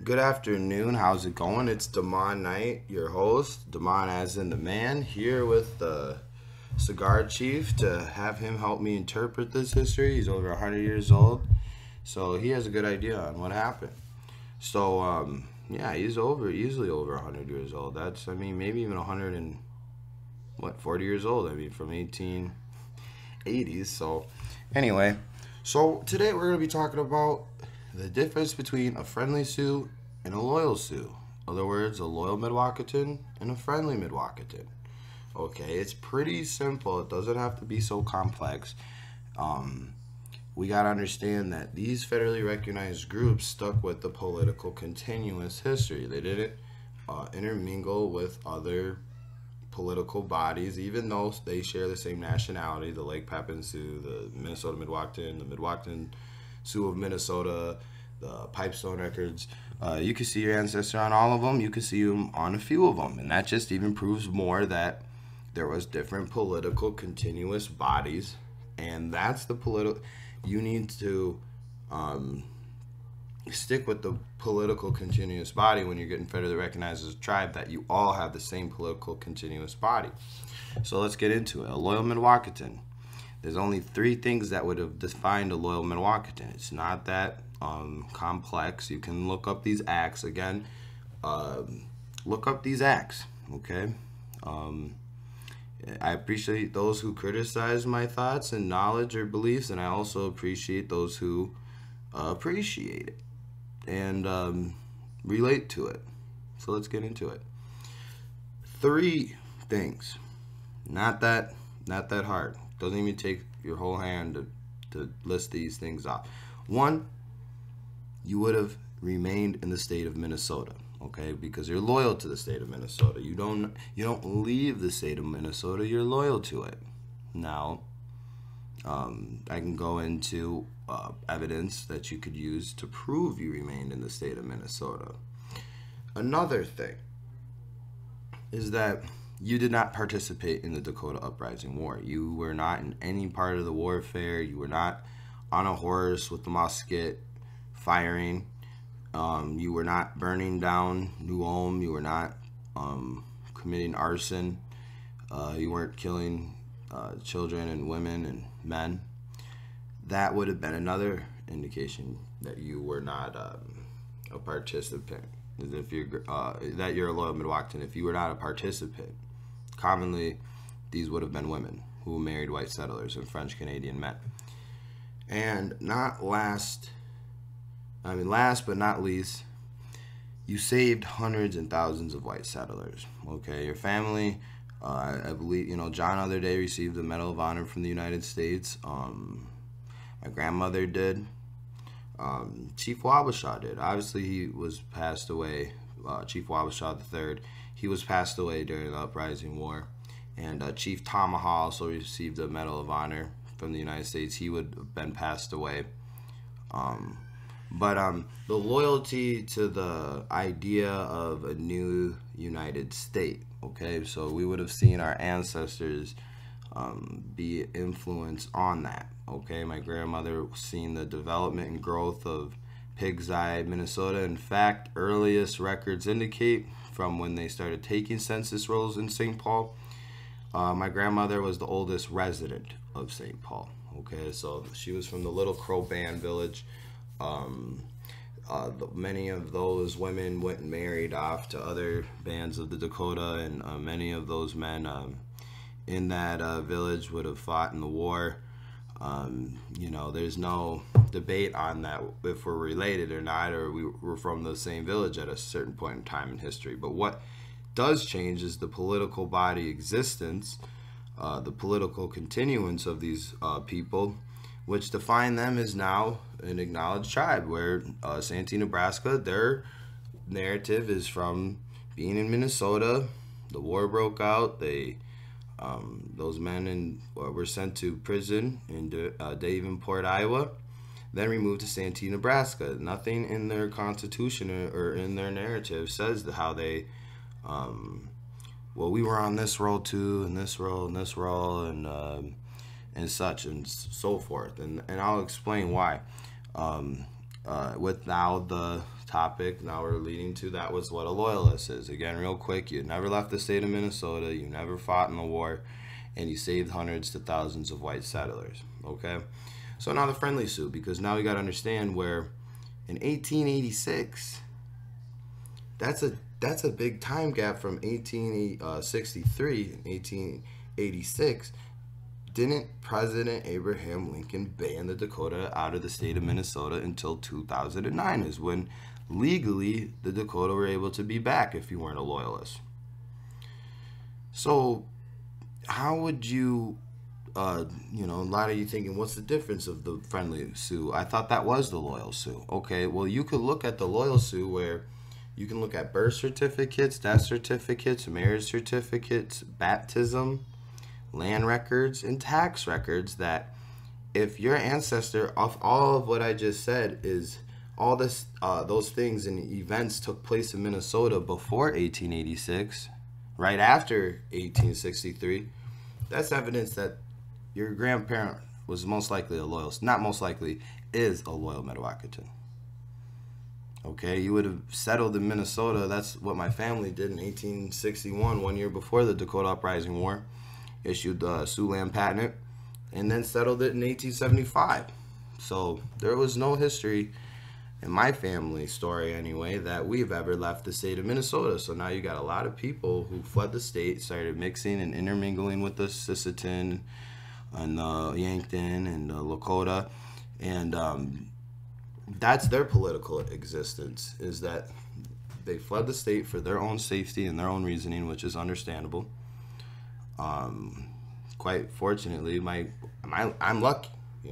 Good afternoon. How's it going? It's Damon Knight, your host. Damon as in the man, here with the Cigar Chief to have him help me interpret this history. He's over 100 years old, so he has a good idea on what happened. So, yeah, he's easily over 100 years old. That's, maybe even 40 years old. From 1880s. So, anyway, today we're going to be talking about the difference between a friendly Sioux and a loyal Sioux. In other words, a loyal Mdewakanton and a friendly Mdewakanton. Okay, it's pretty simple. It doesn't have to be so complex. We got to understand that these federally recognized groups stuck with the political continuous history. They didn't intermingle with other political bodies, even though they share the same nationality, the Lake Pepin Sioux, the Minnesota Mdewakanton, the Mdewakanton Sioux of Minnesota, the Pipestone Records. You can see your ancestor on all of them. You can see them on a few of them. And that just even proves more that there was different political continuous bodies. And that's the political... You need to stick with the political continuous body when you're getting federally recognized as a tribe, that you all have the same political continuous body. So let's get into it. A loyal Mdewakanton. There's only three things that would have defined a loyal Mdewakanton. It's not that complex. You can look up these acts again. Look up these acts, okay? I appreciate those who criticize my thoughts and knowledge or beliefs, and I also appreciate those who appreciate it and relate to it. So let's get into it. Three things. Not that hard. Doesn't even take your whole hand to list these things off. One, you would have remained in the state of Minnesota, okay? Because you're loyal to the state of Minnesota. You don't leave the state of Minnesota. You're loyal to it. Now, I can go into evidence that you could use to prove you remained in the state of Minnesota. Another thing is that you did not participate in the Dakota Uprising War. You were not in any part of the warfare. You were not on a horse with a musket firing. You were not burning down New Ulm. You were not committing arson. You weren't killing children and women and men. That would have been another indication that you were not a participant. If you're that you're a loyal Mdewakanton. If you were not a participant, commonly these would have been women who married white settlers and French Canadian men. And last but not least, you saved hundreds and thousands of white settlers. Okay, your family, I believe, John other day received the Medal of Honor from the United States. My grandmother did. Chief Wabasha did. Obviously, he was passed away. Chief Wabasha III. He was passed away during the Uprising War. And Chief Tamaha also received a Medal of Honor from the United States. He would have been passed away. But the loyalty to the idea of a new United State, okay? So we would have seen our ancestors be influenced on that, okay? My grandmother seen the development and growth of Pig's Eye, Minnesota. In fact, earliest records indicate from when they started taking census rolls in St. Paul. My grandmother was the oldest resident of St. Paul, okay? So she was from the Little Crow Band village. Many of those women went and married off to other bands of the Dakota, and many of those men in that village would have fought in the war. There's no debate on that if we're related or not, or we were from the same village at a certain point in time in history. But what does change is the political body existence, the political continuance of these people, which define them as now an acknowledged tribe, where Santee, Nebraska, their narrative is from being in Minnesota. The war broke out. Those men were sent to prison in Davenport, Iowa, then removed to Santee, Nebraska. Nothing in their constitution or in their narrative says how they, we were on this roll too, and this roll, and this roll, and such and so forth. And I'll explain why. with now the topic now we're leading to, that was what a loyalist is. Again, real quick, you never left the state of Minnesota, you never fought in the war, and you saved hundreds to thousands of white settlers. Okay, so now the friendly Sioux, because now we got to understand where in 1886, that's a big time gap from 1863 and 1886. Didn't President Abraham Lincoln ban the Dakota out of the state of Minnesota until 2009 is when legally the Dakota were able to be back if you weren't a loyalist. So how would you, a lot of you thinking, what's the difference of the friendly Sioux? I thought that was the loyal Sioux. Okay, well, you could look at the loyal Sioux where you can look at birth certificates, death certificates, marriage certificates, baptism, land records, and tax records, that if your ancestor, of all of what I just said, is all this, those things and events took place in Minnesota before 1886, right after 1863, that's evidence that your grandparent was most likely a loyal, not most likely, is a loyal Mdewakanton. Okay, you would have settled in Minnesota. That's what my family did in 1861, 1 year before the Dakota Uprising War. Issued the Sioux Land Patent, and then settled it in 1875. So there was no history in my family story anyway that we've ever left the state of Minnesota. So now you got a lot of people who fled the state, started mixing and intermingling with the Sisseton and the Yankton and the Lakota, and that's their political existence, is that they fled the state for their own safety and their own reasoning, which is understandable. Quite fortunately, I'm lucky.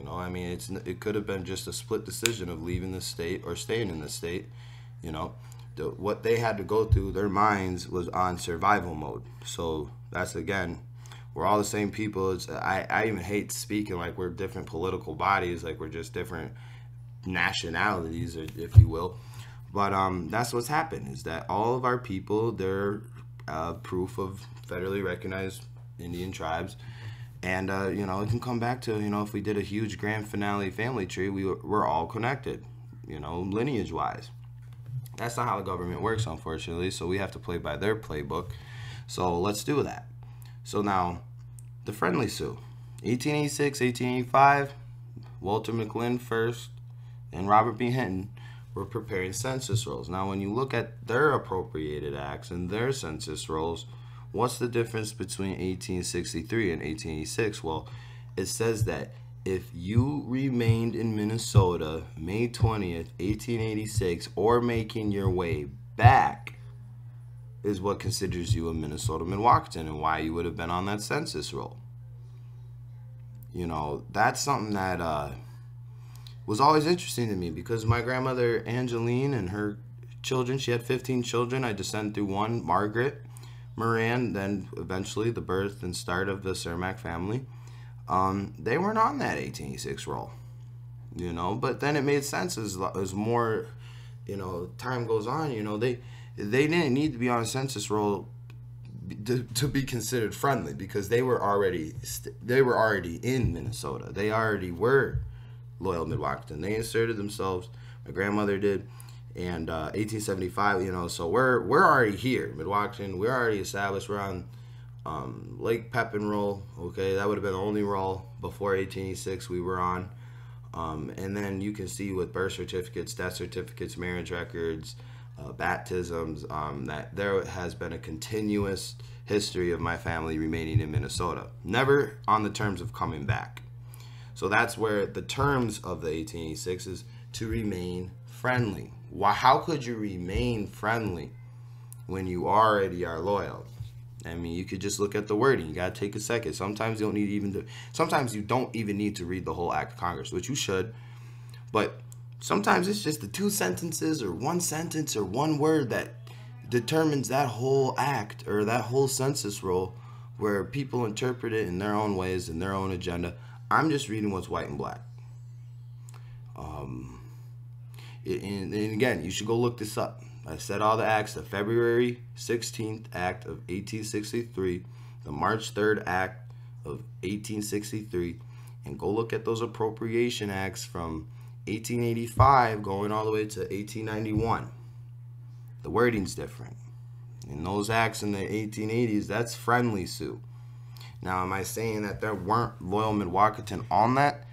I mean, it could have been just a split decision of leaving the state or staying in the state. What they had to go through, their minds was on survival mode. So that's, again, we're all the same people. I even hate speaking like we're different political bodies, like we're just different nationalities, or if you will. But that's what's happened, is that all of our people, they're proof of federally recognized Indian tribes. And, it can come back to, if we did a huge grand finale family tree, we're all connected, lineage-wise. That's not how the government works, unfortunately, so we have to play by their playbook. So let's do that. So now, the friendly Sioux. 1886, 1885, Walter McLean first, and Robert B. Hinton were preparing census rolls. Now, when you look at their appropriated acts and their census rolls, what's the difference between 1863 and 1886? Well, it says that if you remained in Minnesota May 20th, 1886, or making your way back, is what considers you a Minnesota Mdewakanton and why you would have been on that census roll. That's something that was always interesting to me, because my grandmother Angeline and her children, she had 15 children. I descend through one, Margaret Moran, then eventually the birth and start of the Cermak family. They weren't on that 1886 roll, but then it made sense as more, time goes on. They didn't need to be on a census roll to be considered friendly, because they were already in Minnesota. They already were loyal Mdewakanton. They inserted themselves. My grandmother did. And 1875, so we're already here, Mdewakanton. We're already established. We're on Lake Pepin roll. Okay, that would have been the only roll before 1886 we were on. And then you can see with birth certificates, death certificates, marriage records, baptisms, that there has been a continuous history of my family remaining in Minnesota, never on the terms of coming back. So that's where the terms of the 1886 is to remain friendly. How could you remain friendly when you already are loyal? I mean, you could just look at the wording. You got to take a second. Sometimes you don't even need to read the whole Act of Congress, which you should. But sometimes it's just the two sentences or one sentence or one word that determines that whole act or that whole census roll, where people interpret it in their own ways and their own agenda. I'm just reading what's white and black. And again, you should go look this up. I said all the acts: the February 16th Act of 1863, the March 3rd Act of 1863, and go look at those appropriation acts from 1885 going all the way to 1891. The wording's different. In those acts in the 1880s, that's friendly Sioux. Now, am I saying that there weren't loyal Mdewakanton on that?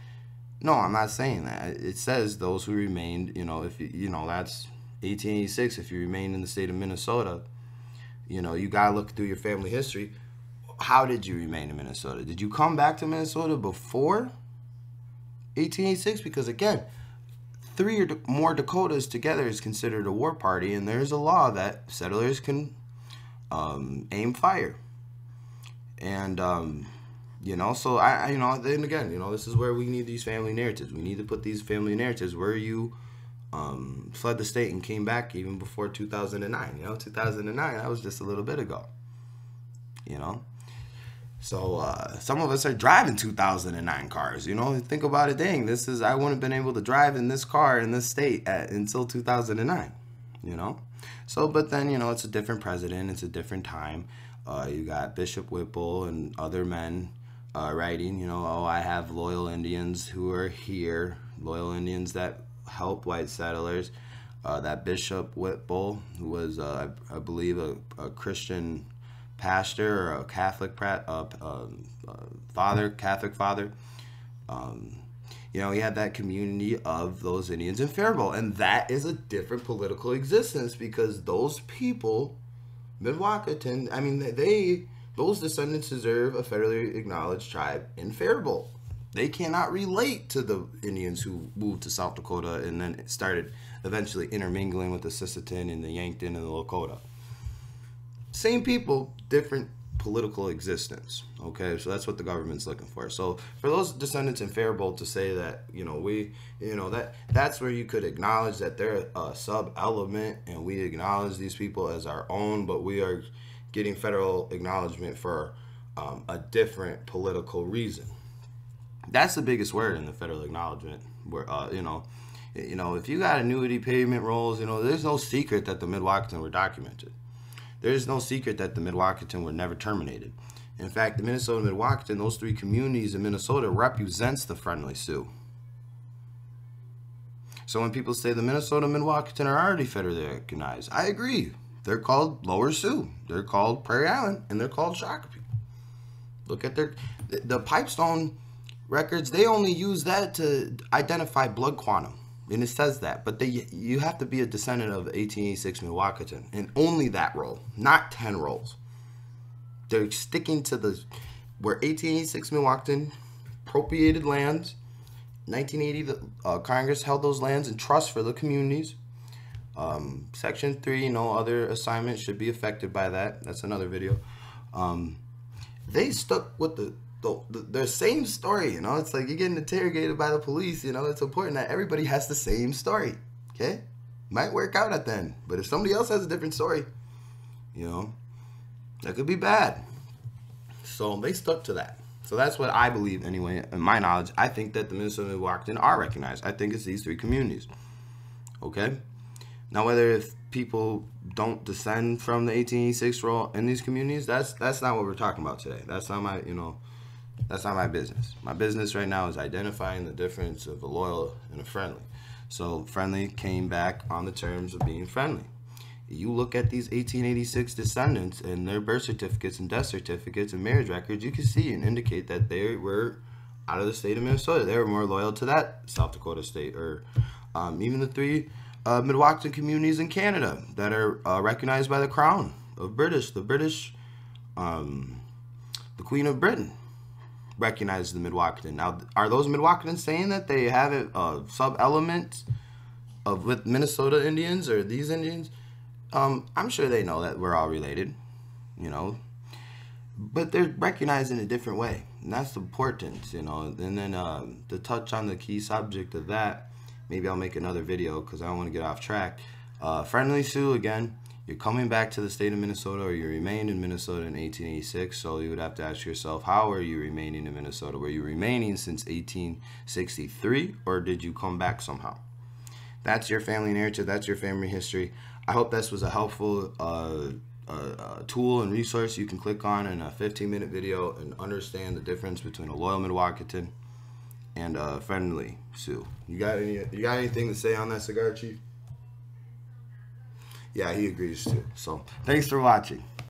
No, I'm not saying that. It says those who remained, if that's 1886. If you remained in the state of Minnesota, you gotta look through your family history. How did you remain in Minnesota? Did you come back to Minnesota before 1886? Because again, 3 or more Dakotas together is considered a war party, and there's a law that settlers can aim fire. And so then again, this is where we need these family narratives. We need to put these family narratives where you fled the state and came back even before 2009. 2009, that was just a little bit ago. So some of us are driving 2009 cars. Think about it. Dang, I wouldn't have been able to drive in this car in this state until 2009. So, but then it's a different president. It's a different time. You got Bishop Whipple and other men writing. Oh, I have loyal Indians who are here. Loyal Indians that help white settlers. That Bishop Whipple, who was I believe a Christian pastor or a Catholic Catholic father. He had that community of those Indians in Faribault, and that is a different political existence because those people, Mdewakanton, those descendants deserve a federally acknowledged tribe in Faribault. They cannot relate to the Indians who moved to South Dakota and then started eventually intermingling with the Sisseton and the Yankton and the Lakota. Same people, different political existence. Okay, so that's what the government's looking for. So for those descendants in Faribault to say that, that's where you could acknowledge that they're a sub-element and we acknowledge these people as our own, but we are getting federal acknowledgement for a different political reason. That's the biggest word in the federal acknowledgement. Where if you got annuity payment rolls, there's no secret that the Mdewakanton were documented. There's no secret that the Mdewakanton were never terminated. In fact, the Minnesota Mdewakanton, those 3 communities in Minnesota, represents the friendly Sioux. So when people say the Minnesota Mdewakanton are already federally recognized, I agree. They're called Lower Sioux. They're called Prairie Island, and they're called Shakopee. Look at the Pipestone records. They only use that to identify blood quantum. And it says that, but you have to be a descendant of 1886 Mdewakanton, and only that roll, not 10 rolls. They're sticking to where 1886 Mdewakanton appropriated lands. 1980, the Congress held those lands in trust for the communities. Section 3, no other assignment should be affected by that. That's another video. They stuck with the same story. It's like you're getting interrogated by the police. It's important that everybody has the same story. Okay, might work out at the end, but if somebody else has a different story, that could be bad. So they stuck to that. So that's what I believe anyway. In my knowledge, I think that the Minnesota Mdewakanton are recognized. I think it's these 3 communities. Okay. Now, whether if people don't descend from the 1886 roll in these communities, that's not what we're talking about today. That's not my That's not my business. My business right now is identifying the difference of a loyal and a friendly. So friendly came back on the terms of being friendly. You look at these 1886 descendants and their birth certificates and death certificates and marriage records, you can see and indicate that they were out of the state of Minnesota. They were more loyal to that South Dakota state, or even the 3 Mdewakanton communities in Canada that are recognized by the Crown of British. The Queen of Britain recognizes the Mdewakanton. Now, are those Mdewakanton saying that they have a sub-element with Minnesota Indians or these Indians? I'm sure they know that we're all related, but they're recognized in a different way, and that's important, And then to touch on the key subject of that, maybe I'll make another video because I don't want to get off track. Friendly Sioux, again, you're coming back to the state of Minnesota, or you remained in Minnesota in 1886, so you would have to ask yourself, how are you remaining in Minnesota? Were you remaining since 1863, or did you come back somehow? That's your family narrative. That's your family history. I hope this was a helpful tool and resource you can click on in a 15-minute video and understand the difference between a loyal Mdewakanton and friendly, Sue. You got anything to say on that cigar, Chief? Yeah, he agrees too. So thanks for watching.